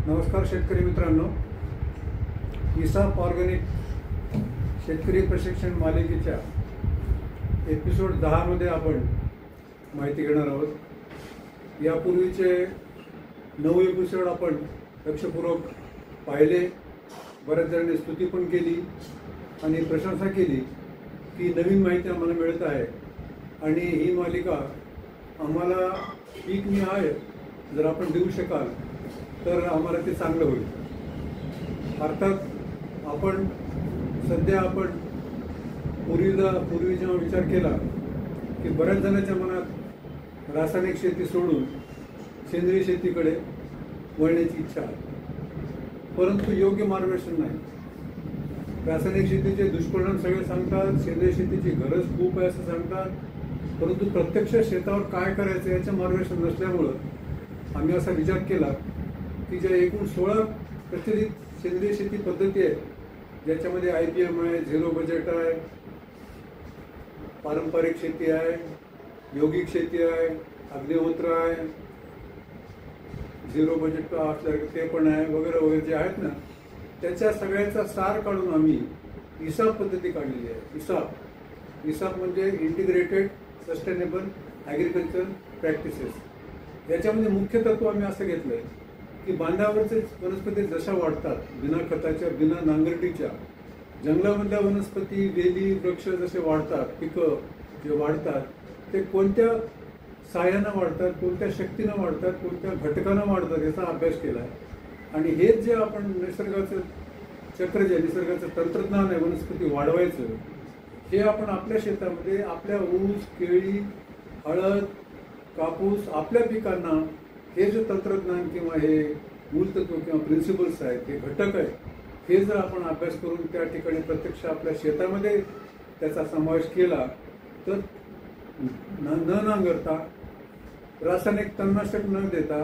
नमस्कार शेतकरी मित्रांनो, इसाप ऑर्गॅनिक शेतकरी प्रशिक्षण मालिकेच्या एपिसोड 10 मध्ये आपण माहिती घेणार आहोत। यापूर्वीचे 9 एपिसोड आपण लक्षपूर्वक पाहिले, बऱ्याच जणांनी स्तुती पण केली आणि प्रशंसा केली की नवीन माहिती आम्हाला मिळत आहे आणि ही मालिका आम्हाला पीक मी आहे जर आपण देऊ शकाल तर आम्हाला ते चांगलं होईल। अर्थात आपण सध्या पूर्वी जेव्हा विचार केला की बऱ्याच जणांच्या मनात रासायनिक शेती सोडून सेंद्रिय शेतीकडे वळण्याची इच्छा आहे, परंतु योग्य मार्गदर्शन नाही। रासायनिक शेतीचे दुष्परिणाम सगळे सांगतात, सेंद्रिय शेतीची गरज खूप आहे असं सांगतात, परंतु प्रत्यक्ष शेतावर काय करायचं याचं मार्गदर्शन नसल्यामुळं आम्ही असा विचार केला की ज्या एकूण 16 प्रचलित सेंद्रिय शेती पद्धती आहेत, ज्याच्यामध्ये IPM आहे, झिरो बजेट आहे, पारंपरिक शेती आहे, यौगिक शेती आहे, अग्निहोत्र आहे, झिरो बजेट असल्यासारखं ते पण आहे, वगैरे वगैरे जे आहेत ना, त्याच्या सगळ्याचा सार काढून आम्ही इसाप पद्धती काढलेली आहे। इसाप म्हणजे इंटिग्रेटेड सस्टेनेबल ॲग्रिकल्चर प्रॅक्टिसेस। याच्यामध्ये मुख्य तत्व आम्ही असं घेतलं आहे की बांधावरचे वनस्पती जशा वाढतात, बिना खताच्या, बिना नांगरटीच्या, जंगलामधल्या वनस्पती, वेली, वृक्ष जसे वाढतात, पिकं जे वाढतात ते कोणत्या साह्यानं वाढतात, कोणत्या शक्तीनं वाढतात, कोणत्या घटकानं वाढतात याचा अभ्यास केला आहे। आणि हेच जे आपण निसर्गाचं चक्र, जे निसर्गाचं तंत्रज्ञान आहे वनस्पती वाढवायचं, हे आपण आपल्या शेतामध्ये आपल्या ऊस, केळी, हळद, कापूस, आपल्या पिकांना हे जे तंत्रज्ञान किंवा हे मूलतत्व किंवा प्रिन्सिपल्स आहेत, हे घटक आहेत, हे जर आपण अभ्यास करून त्या ठिकाणी प्रत्यक्ष आपल्या शेतामध्ये त्याचा समावेश केला तर न नांगरता, रासायनिक तणनाशक न देता,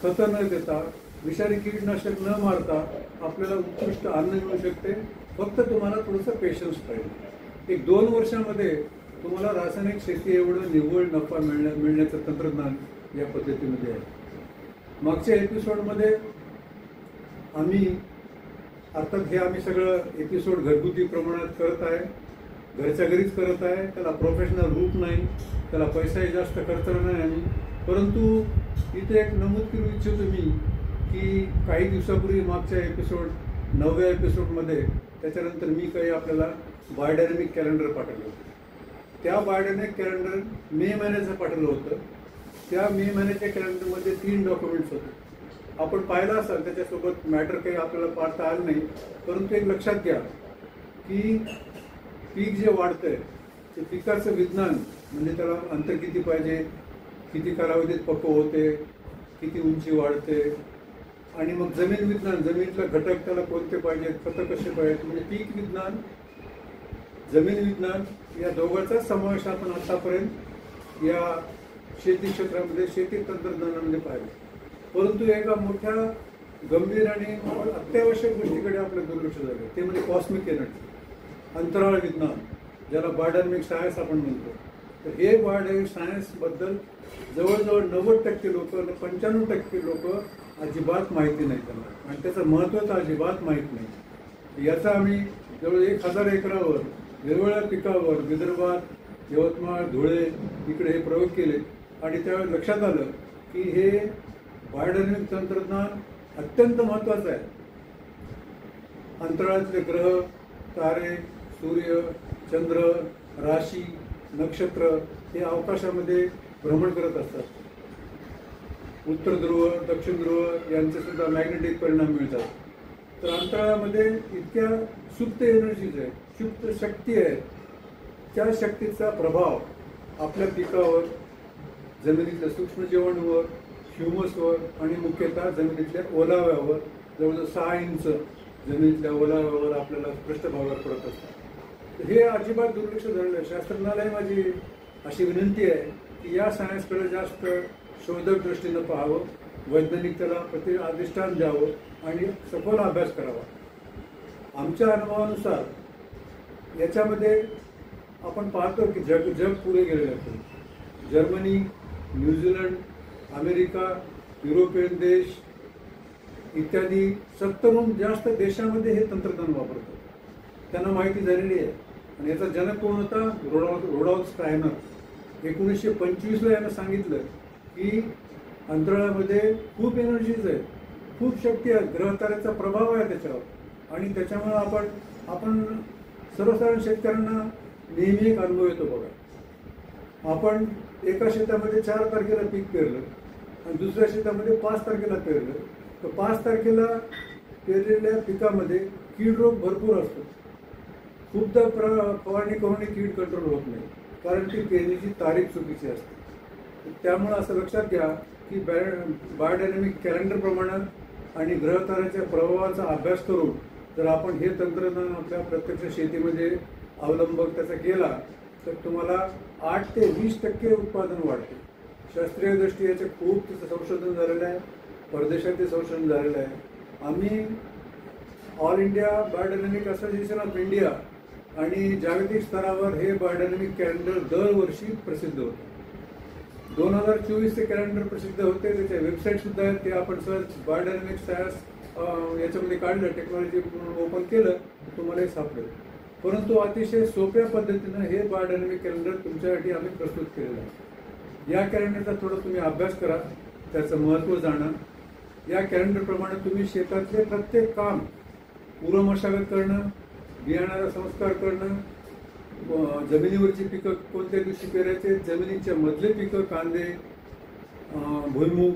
खतं न देता, विषारी कीटनाशक न मारता आपल्याला उत्कृष्ट अन्न मिळू शकते। फक्त तुम्हाला थोडंसं पेशन्स पाहिजे। 1-2 वर्षामध्ये तुम्हाला रासायनिक शेती एवढं निव्वळ नफा मिळण्याचं तंत्रज्ञान या पद्धतीमध्ये आहे। मागच्या एपिसोडमध्ये आम्ही अर्थात आम्ही सगळं एपिसोड घरगुती प्रमाणात करत आहे, घरच्या घरीच करत आहे, त्याला प्रोफेशनल रूप नाही, त्याला पैसाही जास्त खर्च नाही आम्ही। परंतु इथे एक नमूद करू इच्छितो मी की काही दिवसापूर्वी मागच्या एपिसोड 9व्या एपिसोडमध्ये त्याच्यानंतर मी काही आपल्याला बायोडायनॅमिक कॅलेंडर पाठवलं होतं। त्या बायोडायनॅमिक कॅलेंडर मे महिन्याचं पाठवलं होतं। त्या मे महिन्याच्या कॅलेंडरमध्ये 3 डॉक्युमेंट्स होते। आपण पाहिलं असाल, त्याच्यासोबत मॅटर काही आपल्याला पाहता आलं नाही, परंतु एक लक्षात घ्या की पीक जे वाढतंय ते पिकाचं विज्ञान, म्हणजे त्याला अंतर किती पाहिजे, किती कालावधीत पक्व होते, किती उंची वाढते, आणि मग जमीन विज्ञान, जमिनीतला घटक त्याला कोणते पाहिजेत, खतं कसे पाहिजेत, म्हणजे पीक विज्ञान, जमीन विज्ञान या दोघांचा समावेश आपण आतापर्यंत या शेती क्षेत्रामध्ये, शेती तंत्रज्ञानामध्ये पाहिजे। परंतु एका मोठ्या गंभीर आणि अत्यावश्यक गोष्टीकडे आपलं दुर्लक्ष झालं, ते म्हणजे कॉस्मिक एनर्जी, अंतराळ विज्ञान, ज्याला बायोडायनॅमिक सायन्स आपण म्हणतो। तर हे बायोडायनॅमिक सायन्सबद्दल जवळजवळ 90% लोक, 95% लोक अजिबात माहिती नाही त्यांना, आणि त्याचं महत्त्व तर अजिबात माहीत नाही। याचा आम्ही जवळ 1000 एकरावर वेगवेगळ्या पिकावर विदर्भात, यवतमाळ, धुळे इकडे हे प्रयोग केले, आणि त्यावेळी लक्षात आलं की हे बायोडायनॅमिक तंत्रज्ञान अत्यंत महत्त्वाचं आहे। अंतराळातले ग्रह, तारे, सूर्य, चंद्र, राशी, नक्षत्र हे अवकाशामध्ये भ्रमण करत असतात। उत्तर ध्रुव, दक्षिण ध्रुव यांचे सुद्धा मॅग्नेटिक परिणाम मिळतात। तर अंतराळामध्ये इतक्या सुप्त एनर्जीज आहेत, सुप्त शक्ती आहे, त्या शक्तीचा प्रभाव आपल्या पिकावर, जमिनीतल्या सूक्ष्म जीवाणूवर, ह्युमसवर आणि मुख्यतः जमिनीतल्या ओलाव्यावर, जवळजवळ 6 इंच जमिनीतल्या ओलाव्यावर आपल्याला पृष्ठभागावर पडत असतात। तर हे अजिबात दुर्लक्ष झालेलं आहे। शास्त्रज्ञालाही माझी अशी विनंती आहे की या सायन्सकडे जास्त शोधक दृष्टीनं पाहावं, वैज्ञानिक त्याला अधिष्ठान द्यावं आणि सखोल अभ्यास करावा। आमच्या अनुभवानुसार याच्यामध्ये आपण पाहतो की जग पुढे गेलेलं आहे। जर्मनी, न्यूझीलंड, अमेरिका, युरोपियन देश, इत्यादी 70हून जास्त देशामध्ये हे तंत्रज्ञान वापरतात. त्यांना माहिती झालेली आहे. आणि याचा जनक कोण होता? Rudolph Steiner. 1925ला यानं सांगितलं की अंतराळामध्ये खूप एनर्जीज आहेत, खूप शक्ती आहे, ग्रहताऱ्याचा प्रभाव आहे त्याच्यावर. आणि त्याच्यामुळं आपण सर्वसाधारण शेतकऱ्यांना नेहमी एक अनुभव येतो बघा. आपण एका शेतामध्ये 4 तारखेला पीक पेरलं आणि दुसऱ्या शेतामध्ये 5 तारखेला पेरलं, तर 5 तारखेला पेरलेल्या पिकामध्ये कीड रोग भरपूर असतो. खूपदा फवारणी करूनही कीड कंट्रोल होत नाही, कारण ती पेरणीची तारीख चुकीची असते. त्यामुळं असं लक्षात घ्या की बायोडायनॅमिक कॅलेंडरप्रमाणे आणि ग्रहताऱ्याच्या प्रभावाचा अभ्यास करून जर आपण हे तंत्रज्ञान आपल्या प्रत्यक्ष शेतीमध्ये अवलंब त्याचा केला तर तुम्हाला 8 ते 20% उत्पादन वाढते. शास्त्रीय दृष्टी याचे खूप तिचं संशोधन झालेलं आहे, परदेशात संशोधन झालेलं आहे. आम्ही All India biodynamic association of India आणि जागतिक स्तरावर हे बायोडायनॅमिक कॅलेंडर दरवर्षी प्रसिद्ध होतं. 2024चे कॅलेंडर प्रसिद्ध होते. त्याच्या वेबसाईट सुद्धा आहेत, ते आपण सर्च बायोडायनॅमिक सायन्स याच्यामध्ये काढलं, टेक्नॉलॉजी ओपन केलं तर तुम्हाला हे सापडेल. परंतु अतिशय सोप्या पद्धतीनं हे बायोडायनॅमिक कॅलेंडर तुमच्यासाठी आम्ही प्रस्तुत केलेलं आहे. या कॅलेंडरचा थोडा तुम्ही अभ्यास करा, त्याचं महत्त्व जाणा. या कॅलेंडरप्रमाणे तुम्ही शेतातले प्रत्येक काम, पूर्व मशागत करणं, बियाणाला संस्कार करणं, जमिनीवरची पिकं कोणत्या दिवशी पेरायचे, जमिनीच्या मधले पिकं कांदे, भुईमूग,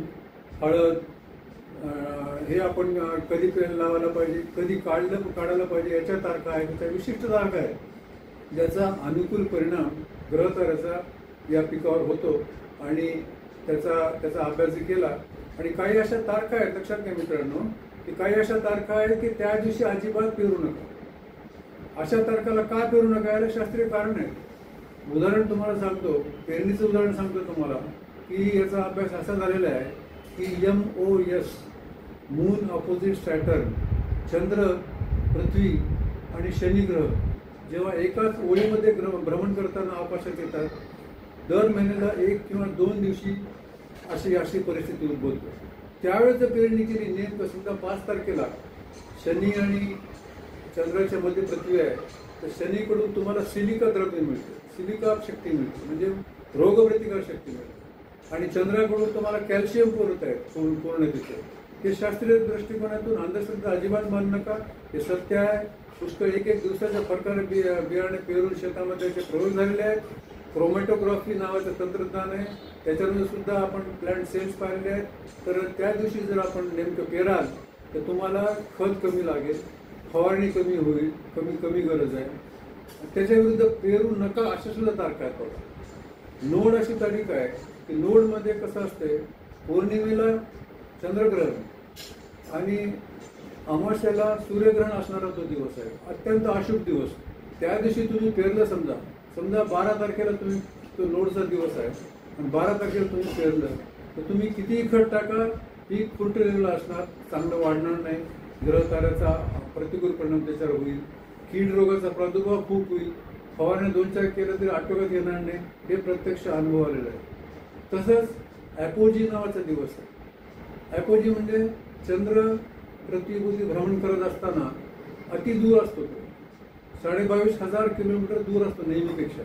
हळद, हे आपण कधी लावायला पाहिजे, कधी काढायला पाहिजे, याच्या तारखा आहेत, त्याच्या विशिष्ट तारखा आहेत, ज्याचा अनुकूल परिणाम ग्रहताऱ्याचा या पिकावर होतो. आणि त्याचा अभ्यास केला. आणि काही अशा तारखा आहेत, लक्षात घ्या मित्रांनो, की काही अशा तारखा आहेत की त्या दिवशी अजिबात पेरू नका. अशा तारखाला का पेरू नका याला शास्त्रीय कारण आहे. उदाहरण तुम्हाला सांगतो, पेरणीचं उदाहरण सांगतो तुम्हाला की याचा अभ्यास असा झालेला आहे की MOS मून ऑपोजिट सॅटर्न, चंद्र, पृथ्वी आणि शनिग्रह जेव्हा एकाच ओळीमध्ये भ्रमण करताना आकाशात येतात, दर महिन्याला 1 किंवा 2 दिवशी अशी परिस्थिती उद्भवते. त्यावेळेस जर पेरणी केली, नेमकं समजा 5 तारखेला शनी आणि चंद्राच्या मध्ये पृथ्वी आहे, तर शनीकडून तुम्हाला सिलिका द्रव्य मिळते, सिलिका शक्ती मिळते, म्हणजे रोगप्रतिकार शक्ती मिळते. आणि चंद्राकडून तुम्हाला कॅल्शियम पुरवत आहे पूर्णतेचं. हे शास्त्रीय दृष्टिकोनातून अंधश्रद्धा अजिबात मानू नका, हे सत्य आहे. पुष्कळ 1 दिवसाच्या फरकाने बियाणे पेरून शेतामध्ये त्याचे प्रयोग झालेले आहेत. क्रोमॅटोग्राफी नावाचं तंत्रज्ञान आहे, त्याच्यामध्ये सुद्धा आपण प्लांट सेल्स पाहिलेले आहेत. तर त्या दिवशी जर आपण नेमकं पेराल तर तुम्हाला खत कमी लागेल, फवारणी कमी होईल, कमी गरज आहे. त्याच्या विरुद्ध पेरू नका अशा सुद्धा तारखा आहेत बघा. नोड अशी तारीख आहे की नोडमध्ये कसं असते, पौर्णिमेला चंद्रग्रहण आणि अमावस्याला सूर्यग्रहण असणारा तो दिवस आहे, अत्यंत अशुभ दिवस. त्या दिवशी तुम्ही पेरलं, समजा 12 तारखेला तुम्ही तो नोडचा दिवस आहे आणि 12 तारखेला तुम्ही पेरलं, तर तुम्ही कितीही खत टाका, पीक फुटलेलं असणार, चांगलं वाढणार नाही, ग्रहताऱ्याचा प्रतिकूल परिणाम त्याच्यावर होईल, कीड रोगाचा प्रादुर्भाव खूप होईल, फवारणी 2-4 केलं तरी आटोक्यात येणार नाही. हे प्रत्यक्ष अनुभव आलेलं आहे. तसंच ॲपोजी नावाचा दिवस आहे. ॲपोजी म्हणजे चंद्र पृथ्वीभोवती भ्रमण करत असताना अति दूर असतो, तो 22,500 किलोमीटर दूर असतो नेहमीपेक्षा.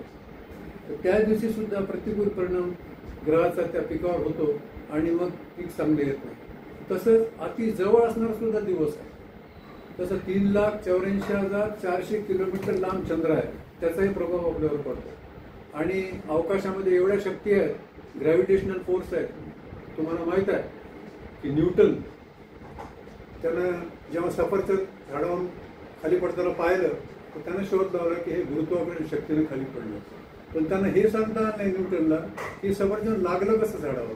तर त्या दिवशी सुद्धा प्रतिकूल परिणाम ग्रहाचा त्या पिकावर होतो आणि मग पीक चांगले येत नाही. तसंच अति जवळ असणारा सुद्धा दिवस आहे. तसं 3,84,400 किलोमीटर लांब चंद्र आहे, त्याचाही प्रभाव आपल्यावर पडतो. आणि अवकाशामध्ये एवढ्या शक्ती आहेत, ग्रॅव्हिटेशनल फोर्स आहेत. तुम्हाला माहीत आहे की न्यूटन त्यानं जेव्हा सफरचंद झाडावरून खाली पडताना पाहिलं तर त्यानं शोध लावला की हे गुरुत्वाकर्षण शक्तीने खाली पडलं. पण त्यांना हे सांगता आलं नाही न्यूटनला की सफरचंद लागलं कसं झाडावर.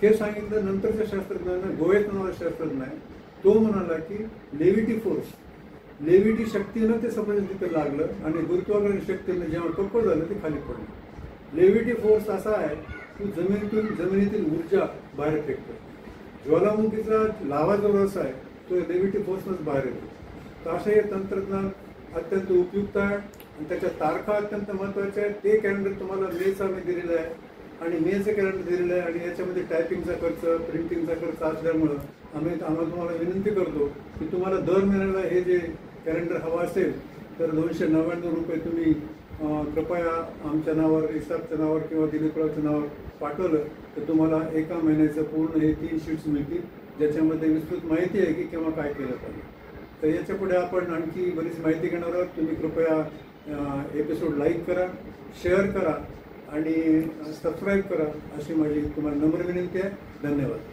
हे सांगितलं नंतरच्या शास्त्रज्ञांना. गोयत नावाचा शास्त्रज्ञ आहे, तो म्हणाला की लेव्हिटी शक्तीनं ते सफरचंद तिथे लागलं आणि गुरुत्वाकर्षण शक्तीनं जेव्हा टप्पं झालं ते खाली पडलं. लेव्हिटी फोर्स असा आहे की जमिनीतील ऊर्जा बाहेर फेकतो. ज्वालामुखीचा लावा जो रस आहे तो लेव्हिटी फोर्सनंच बाहेर येतो. तर असं हे तंत्रज्ञान अत्यंत उपयुक्त आहे आणि त्याच्या तारखा अत्यंत महत्त्वाच्या आहेत. ते कॅलेंडर तुम्हाला मेचं आम्ही दिलेलं आहे आणि मेचं कॅलेंडर दिलेलं आहे आणि याच्यामध्ये टायपिंगचा खर्च, प्रिंटिंगचा खर्च असल्यामुळं आम्हाला तुम्हाला विनंती करतो की तुम्हाला दर महिन्याला हे जे कॅलेंडर हवं असेल तर 299 रुपये तुम्ही कृपया आमच्या नावावर, इसापच्या नावावर किंवा दिलीपरावच्या नावावर पाठवलं तर तुम्हाला एका महिन्याचं पूर्ण हे 3 शीट्स मिळतील, ज्याच्यामध्ये विस्तृत माहिती आहे की केव्हा काय केलं पाहिजे. तर याच्या पुढे आपण आणखी बरीच माहिती घेणार आहोत. तुम्ही कृपया एपिसोड लाईक करा, शेअर करा आणि सबस्क्राईब करा अशी माझी तुम्हाला नम्र विनंती आहे. धन्यवाद.